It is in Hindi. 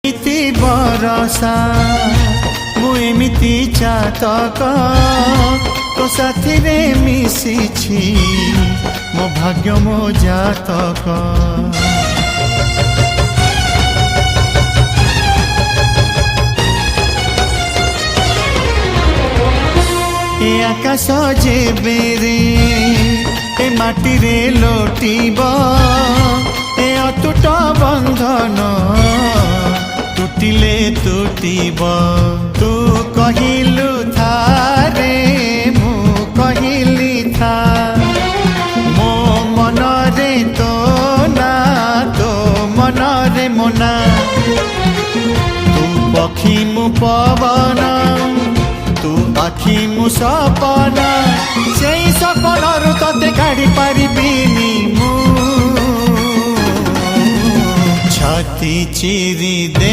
इति बरसा मु एमिति चातक तो साथी रे मिशिछि मो भाग्य मो जातक। ए आकाश जेबेरे ए माटी रे लोटिब ए अतुट बंधन टूटिले टूटिब। तू कहिलु था रे मु कहिली था मो मन रे तो ना तो मन रे मोना। तू पक्षी मु पवन तू आखि मु सपन से सपन रु तते काढ़ी पारिबिनी मु छाती चिरी दे।